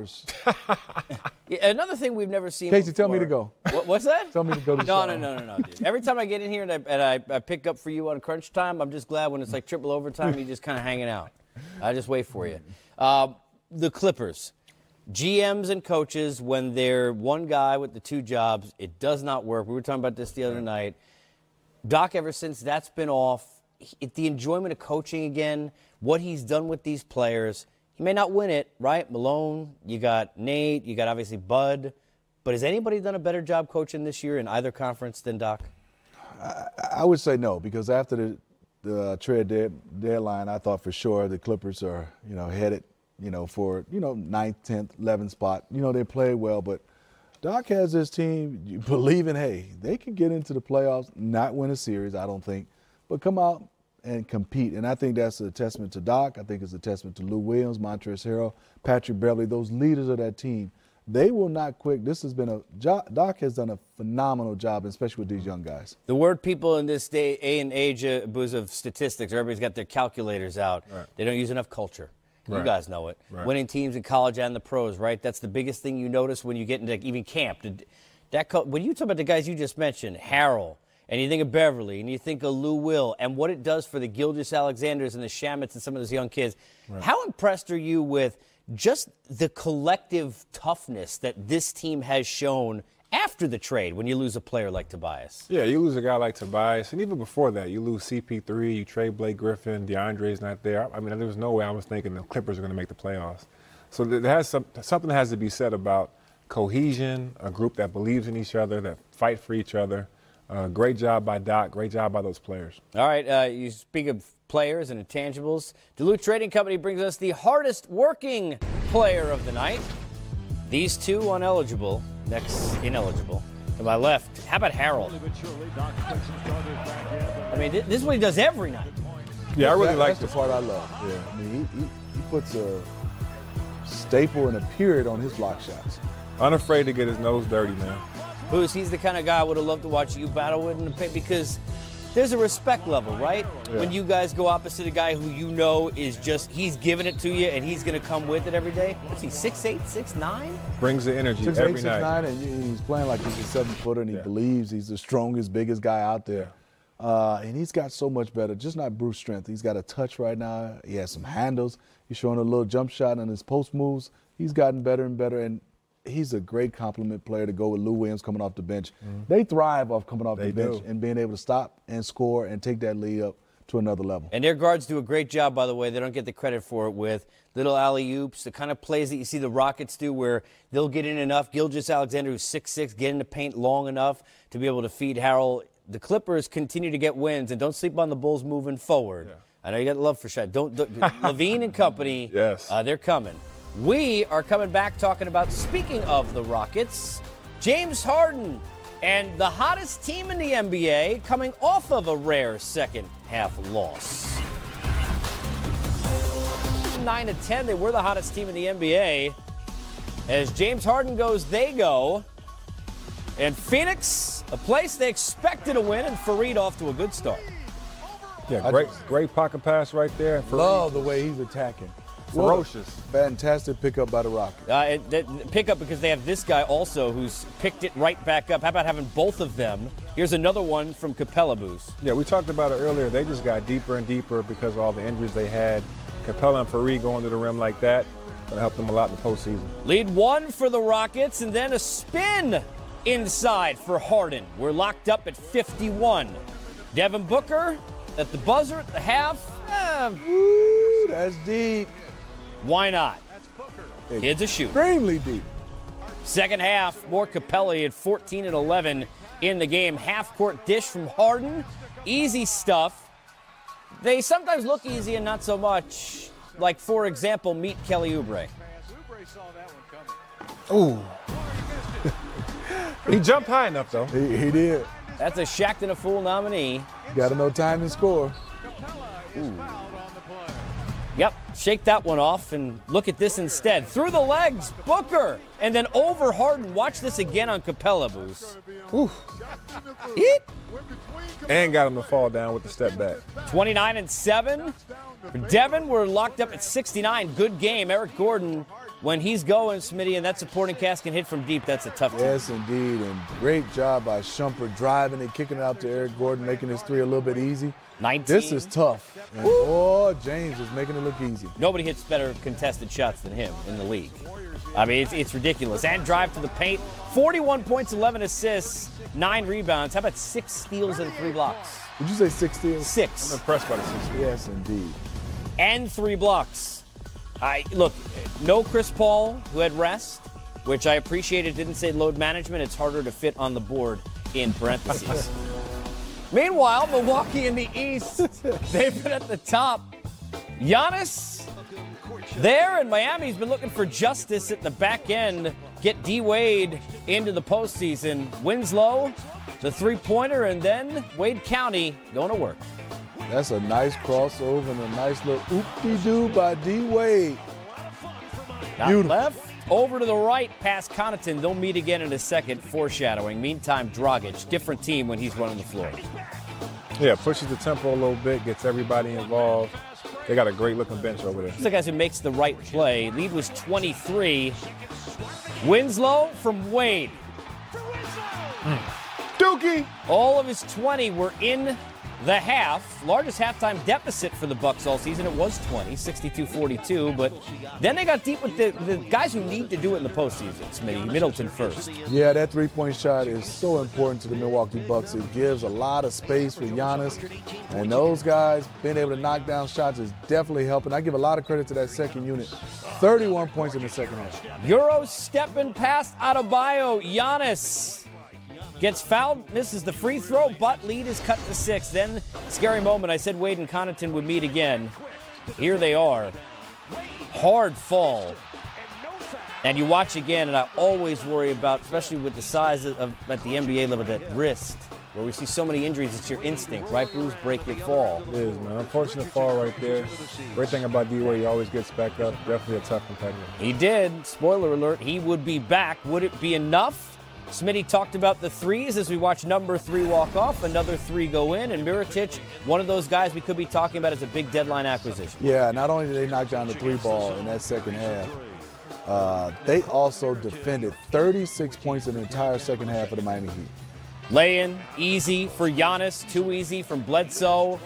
Flowers. Yeah, another thing we've never seen Casey, before. tell me to go. What's that? Tell me to go to No, dude. Every time I get in here and I pick up for you on crunch time, I'm just glad when it's like triple overtime, you're just kind of hanging out. I just wait for you. The Clippers. GMs and coaches, when they're one guy with the two jobs, it does not work. We were talking about this the other night. Doc, ever since that's been off, the enjoyment of coaching again, what he's done with these players, he may not win it, right? Malone, you got Nate, you got obviously Bud. But has anybody done a better job coaching this year in either conference than Doc? I would say no, because after the trade deadline, I thought for sure the Clippers are, headed, for, 9th, 10th, 11th spot. They play well, but Doc has this team believing, hey, they can get into the playoffs, not win a series, I don't think, but come out and compete. And I think that's a testament to Doc. I think it's a testament to Lou Williams, Montrezl Harrell, Patrick Beverley, those leaders of that team. They will not quit. This has been Doc has done a phenomenal job, especially with these young guys. The word people in this day and age of statistics, everybody's got their calculators out. Right. They don't use enough culture. You guys know it. Right. Winning teams in college and the pros, right? That's the biggest thing you notice when you get into even camp. When you talk about the guys you just mentioned, Harrell, and you think of Beverly, and you think of Lou Will, and what it does for the Gilgeous-Alexanders and the Shamits and some of those young kids, how impressed are you with just the collective toughness that this team has shown after the trade when you lose a player like Tobias? Yeah, you lose a guy like Tobias, and even before that, you lose CP3, you trade Blake Griffin, DeAndre's not there. I mean, there was no way I was thinking the Clippers are going to make the playoffs. So there has something has to be said about cohesion, a group that believes in each other, that fight for each other. Great job by Doc. Great job by those players. All right, you speak of players and intangibles. Duluth Trading Company brings us the hardest working player of the night. These two ineligible. To my left, how about Harrell? I mean, this is what he does every night. Yeah, I really like that's the part I love. Yeah, I mean, he puts a staple and a period on his block shots. Unafraid to get his nose dirty, man. He's the kind of guy I would have loved to watch you battle with in the paint because there's a respect level, right? Yeah. When you guys go opposite a guy who you know is just, he's giving it to you and he's going to come with it every day. What's he, 6'8", 6'9"? Brings the energy every night. 6'9", and he's playing like he's a 7-footer and he believes he's the strongest, biggest guy out there. And he's got so much better, just not brute strength. He's got a touch right now. He has some handles. He's showing a little jump shot on his post moves. He's gotten better and better. And he's a great complement player to go with Lou Williams coming off the bench. Mm-hmm. They thrive off coming off the bench and being able to stop and score and take that lead up to another level. And their guards do a great job, by the way. They don't get the credit for it with little alley-oops, the kind of plays that you see the Rockets do where they'll get in enough. Gilgeous-Alexander, who's 6'6", get in the paint long enough to be able to feed Harrell. The Clippers continue to get wins, and don't sleep on the Bulls moving forward. Yeah. I know you got love for shot. Lavine and company, they're coming. We are coming back talking about, speaking of the Rockets, James Harden and the hottest team in the NBA coming off of a rare second-half loss. 9-10, they were the hottest team in the NBA. As James Harden goes, they go. And Phoenix, a place they expected to win, and Fareed off to a good start. Yeah, great pocket pass right there. Love the way he's attacking. Ferocious. Fantastic pickup by the Rockets. Pickup because they have this guy also who's picked it right back up. How about having both of them? Here's another one from Capella Boost. Yeah, we talked about it earlier. They just got deeper and deeper because of all the injuries they had. Capella and Fareed going to the rim like that going to help them a lot in the postseason. Lead one for the Rockets and then a spin inside for Harden. We're locked up at 51. Devin Booker at the buzzer at the half. Ooh, that's deep. Why not? Kid's a shoot. Extremely deep. Second half, more Capella at 14 and 11 in the game. Half-court dish from Harden. Easy stuff. They sometimes look easy and not so much. Like, for example, meet Kelly Oubre. Ooh. He jumped high enough, though. He did. That's a Shaqtin' a Fool nominee. Got to know time and score. Ooh. Yep, shake that one off and look at this instead. Through the legs, Booker, and then over Harden. Watch this again on Capella Boost. And got him to fall down with the step back. 29 and 7. Devin, we're locked up at 69. Good game. Eric Gordon when he's going, Smitty, and that supporting cast can hit from deep, that's a tough team. Yes, indeed, and great job by Shumpert driving and kicking it out to Eric Gordon, making his three a little bit easy. 19. This is tough. And boy, James is making it look easy. Nobody hits better contested shots than him in the league. I mean, it's ridiculous. And drive to the paint. 41 points, 11 assists, 9 rebounds. How about 6 steals and 3 blocks? Did you say 6 steals? 6. I'm impressed by the 6 steals. Yes, indeed. And 3 blocks. Look, no Chris Paul, who had rest, which I appreciated. Didn't say load management. It's harder to fit on the board in parentheses. Meanwhile, Milwaukee in the East, they've been at the top. Giannis there, and Miami's been looking for justice at the back end. Get D-Wade into the postseason. Winslow, the three-pointer, and then Wade County going to work. That's a nice crossover and a nice little oop-de-doo by D-Wade. Not left. Over to the right, past Connaughton. They'll meet again in a second, foreshadowing. Meantime, Dragic, different team when he's running the floor. Yeah, pushes the tempo a little bit, gets everybody involved. They got a great-looking bench over there. He's the guy who makes the right play. Lead was 23. Winslow from Wade. Dookie! All of his 20 were in the half. Largest halftime deficit for the Bucks all season. It was 20, 62-42. But then they got deep with the guys who need to do it in the postseason. Smitty, Middleton first. Yeah, that three-point shot is so important to the Milwaukee Bucks. It gives a lot of space for Giannis. And those guys being able to knock down shots is definitely helping. I give a lot of credit to that second unit. 31 points in the second half. Euro stepping past Adebayo. Giannis gets fouled, misses the free throw, but lead is cut to 6. Then, scary moment, I said Wade and Connaughton would meet again. Here they are. Hard fall. And you watch again, and I always worry about, especially with the size at the NBA level, that wrist, where we see so many injuries. It's your instinct, right, Bruce? Break your fall. It is, man. Unfortunate fall right there. Great thing about D-Wade, he always gets back up. Definitely a tough competitor. He did. Spoiler alert, he would be back. Would it be enough? Smitty talked about the threes as we watch number 3 walk off, another 3 go in, and Mirotic, one of those guys we could be talking about as a big deadline acquisition. Yeah, not only did they knock down the 3 ball in that second half, they also defended 36 points in the entire second half of the Miami Heat. Lay-in, easy for Giannis, too easy from Bledsoe.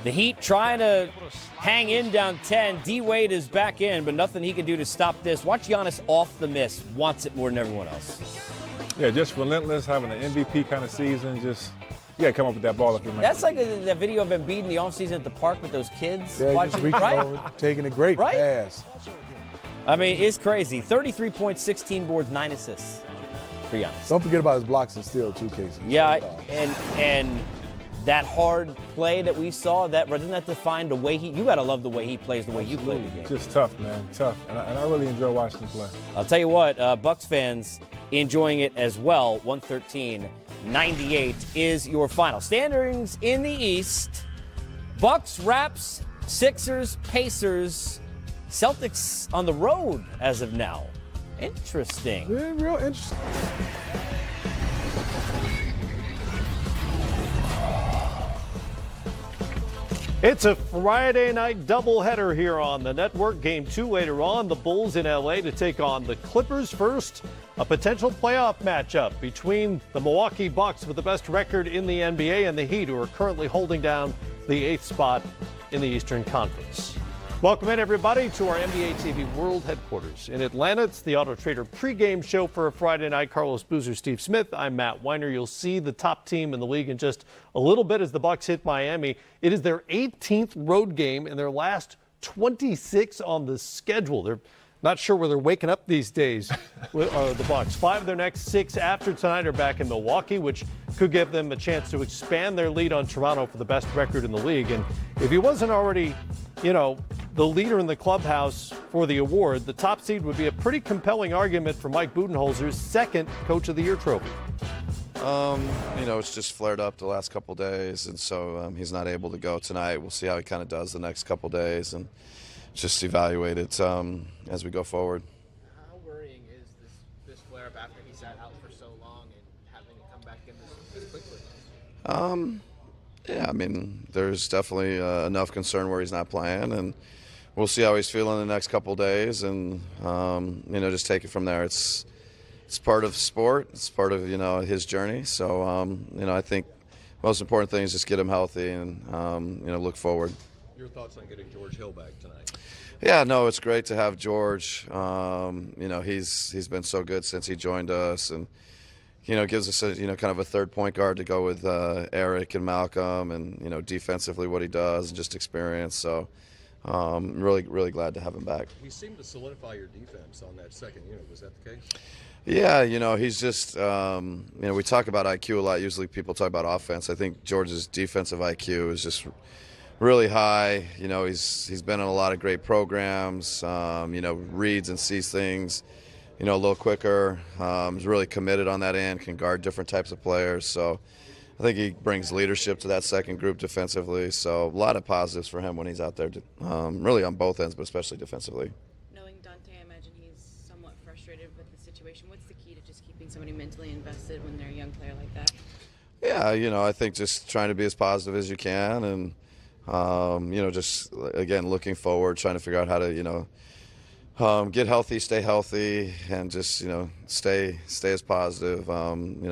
The Heat trying to hang in down 10. D-Wade is back in, but nothing he can do to stop this. Watch Giannis off the miss, wants it more than everyone else. Yeah, just relentless, having an MVP kind of season. Just, you got to come up with that ball if you make That's like that video of Embiid in the offseason at the park with those kids. Yeah, watching, just reaching over, taking a great pass. I mean, it's crazy. 33 points, 16 boards, 9 assists for Giannis. Don't forget about his blocks and steal, too, Casey. Yeah, and that hard play that we saw, doesn't that define the way you got to love the way he plays, the way you play the game. Just tough, man, tough. And I really enjoy watching him play. I'll tell you what, Bucks fans enjoying it as well. 113-98 is your final. Standings in the East. Bucks, Raps, Sixers, Pacers, Celtics on the road as of now. Interesting. Yeah, real interesting. It's a Friday night doubleheader here on the network. Game 2 later on. The Bulls in LA to take on the Clippers first. A potential playoff matchup between the Milwaukee Bucks with the best record in the NBA and the Heat, who are currently holding down the 8th spot in the Eastern Conference. Welcome in, everybody, to our NBA TV World Headquarters in Atlanta. It's the Auto Trader pregame show for a Friday night. Carlos Boozer, Steve Smith. I'm Matt Weiner. You'll see the top team in the league in just a little bit as the Bucks hit Miami. It is their 18th road game and their last 26 on the schedule. They're not sure where they're waking up these days, the Bucks. 5 of their next 6 after tonight are back in Milwaukee, which could give them a chance to expand their lead on Toronto for the best record in the league. And if he wasn't already, the leader in the clubhouse for the award, the top seed would be a pretty compelling argument for Mike Budenholzer's second Coach of the Year trophy. It's just flared up the last couple days, and so he's not able to go tonight. We'll see how he kind of does the next couple days and just evaluate it as we go forward. How worrying is this flare-up after he sat out for so long and having to come back in this quickly? Yeah, there's definitely enough concern where he's not playing, we'll see how he's feeling the next couple days, and just take it from there. It's part of sport. It's part of his journey. So I think most important thing is just get him healthy and look forward. Your thoughts on getting George Hill back tonight? Yeah, no, it's great to have George. He's been so good since he joined us, and gives us a kind of a third point guard to go with Eric and Malcolm, and defensively what he does and just experience. So really glad to have him back. He seemed to solidify your defense on that second unit. Was that the case? Yeah, he's just we talk about IQ a lot. Usually people talk about offense. I think George's defensive IQ is just really high. He's been in a lot of great programs. Reads and sees things a little quicker. He's really committed on that end, can guard different types of players. So I think he brings leadership to that second group defensively. So a lot of positives for him when he's out there, really on both ends, but especially defensively. Knowing Dante, I imagine he's somewhat frustrated with the situation. What's the key to just keeping somebody mentally invested when they're a young player like that? Yeah, I think just trying to be as positive as you can, and just again looking forward, trying to figure out how to get healthy, stay healthy, and just stay as positive.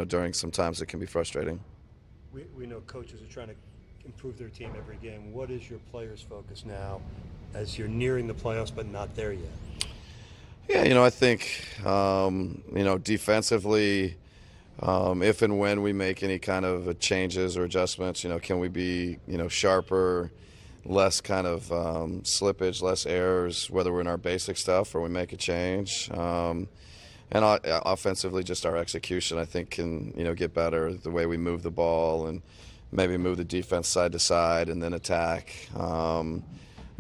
During some times it can be frustrating. We know coaches are trying to improve their team every game. What is your players' focus now as you're nearing the playoffs but not there yet? Yeah, I think defensively, if and when we make any kind of changes or adjustments, can we be sharper, less kind of slippage, less errors, whether we're in our basic stuff or we make a change. And offensively, just our execution, I think, can get better. The way we move the ball and maybe move the defense side to side and then attack.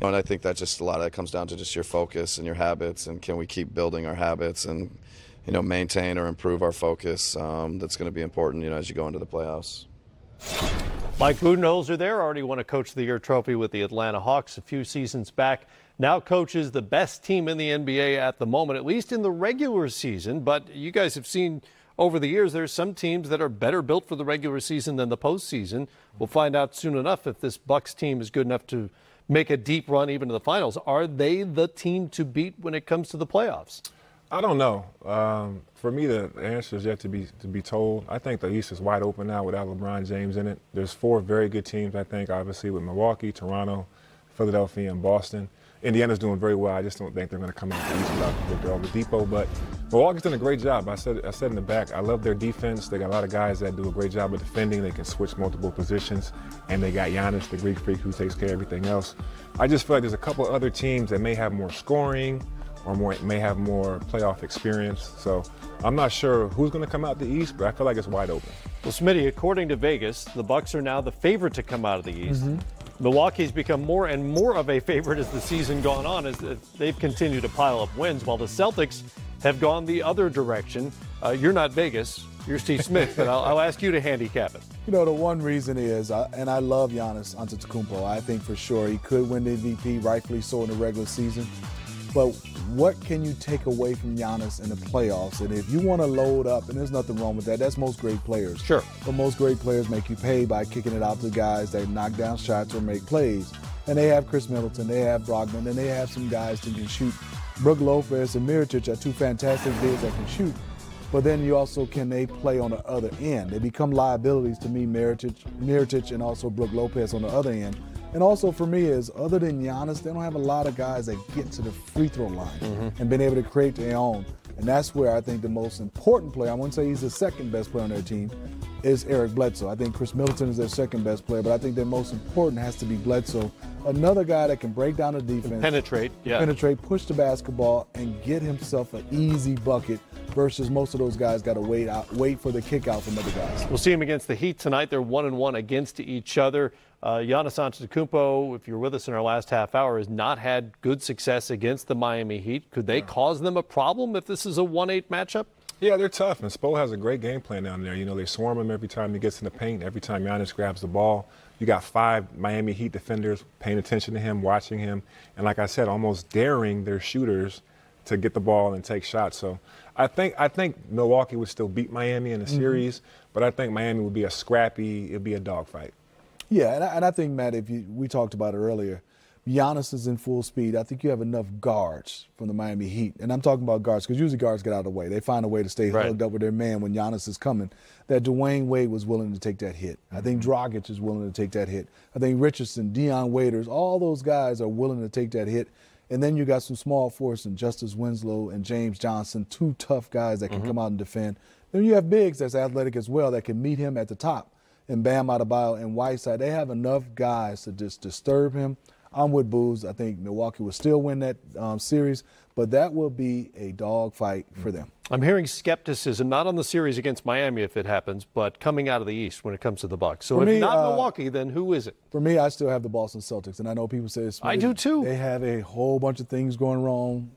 And I think that just a lot of that comes down to just your focus and your habits, and can we keep building our habits and maintain or improve our focus. That's going to be important as you go into the playoffs. Mike Budenholzer there, already won a Coach of the Year trophy with the Atlanta Hawks a few seasons back. Now coaches the best team in the NBA at the moment, at least in the regular season. But you guys have seen over the years there's some teams that are better built for the regular season than the postseason. We'll find out soon enough if this Bucks team is good enough to make a deep run even to the finals. Are they the team to beat when it comes to the playoffs? I don't know. For me, the answer is yet to be told. I think the East is wide open now without LeBron James in it. There's 4 very good teams, I think, obviously, with Milwaukee, Toronto, Philadelphia, and Boston. Indiana's doing very well. I just don't think they're going to come out the East without Victor Oladipo. But Milwaukee's done a great job. I said in the back, I love their defense. They got a lot of guys that do a great job of defending. They can switch multiple positions. And they got Giannis, the Greek freak, who takes care of everything else. I just feel like there's a couple other teams that may have more scoring or may have more playoff experience. So I'm not sure who's going to come out the East, but I feel like it's wide open. Well, Smitty, according to Vegas, the Bucks are now the favorite to come out of the East. Milwaukee's become more and more of a favorite as the season gone on, as they've continued to pile up wins, while the Celtics have gone the other direction. You're not Vegas, you're Steve Smith, but I'll ask you to handicap it. The one reason is, and I love Giannis Antetokounmpo. I think for sure he could win the MVP, rightfully so, in the regular season. But what can you take away from Giannis in the playoffs? And if you want to load up, and there's nothing wrong with that, that's most great players. Sure. But most great players make you pay by kicking it out to guys that knock down shots or make plays. And they have Chris Middleton, they have Brogdon, and they have some guys that can shoot. Brook Lopez and Mirotic are 2 fantastic bigs that can shoot. But then you also, can they play on the other end? They become liabilities to me, Mirotic and also Brook Lopez on the other end. And also for me is, other than Giannis, they don't have a lot of guys that get to the free throw line and been able to create their own. And that's where I think the most important player, I wouldn't say he's the second best player on their team, is Eric Bledsoe. I think Chris Middleton is their second best player, but I think their most important has to be Bledsoe. Another guy that can break down the defense, penetrate, push the basketball, and get himself an easy bucket, versus most of those guys got to wait for the kick out from other guys. We'll see him against the Heat tonight. They're 1-1 against each other. Giannis Antetokounmpo, if you were with us in our last half hour, has not had good success against the Miami Heat. Could they cause them a problem if this is a 1-8 matchup? Yeah, they're tough, and Spo has a great game plan down there. They swarm him every time he gets in the paint, every time Giannis grabs the ball. You got 5 Miami Heat defenders paying attention to him, watching him, and like I said, almost daring their shooters to get the ball and take shots. So I think Milwaukee would still beat Miami in the series, but I think Miami would be a scrappy, it'd be a dogfight. Yeah, and I think, Matt, we talked about it earlier, Giannis is in full speed. I think you have enough guards from the Miami Heat. And I'm talking about guards because usually guards get out of the way. They find a way to stay hugged up with their man when Giannis is coming. That Dwayne Wade was willing to take that hit. I think Dragic is willing to take that hit. I think Richardson, Deion Waiters, all those guys are willing to take that hit. And then you got some small force in Justice Winslow and James Johnson, two tough guys that can come out and defend. Then you have bigs that's athletic as well that can meet him at the top. And Bam Adebayo and Whiteside, they have enough guys to just disturb him. I'm with Booz. I think Milwaukee will still win that series, but that will be a dog fight for them. I'm hearing skepticism, not on the series against Miami if it happens, but coming out of the East when it comes to the Bucks. So if not Milwaukee, then who is it? For me, I still have the Boston Celtics, and I know people say I do too. They have a whole bunch of things going wrong.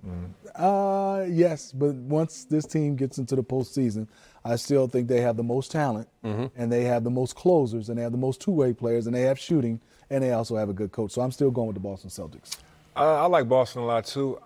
Yes, but once this team gets into the postseason, I still think they have the most talent, and they have the most closers, and they have the most two-way players, and they have shooting, and they also have a good coach. So I'm still going with the Boston Celtics. I like Boston a lot too.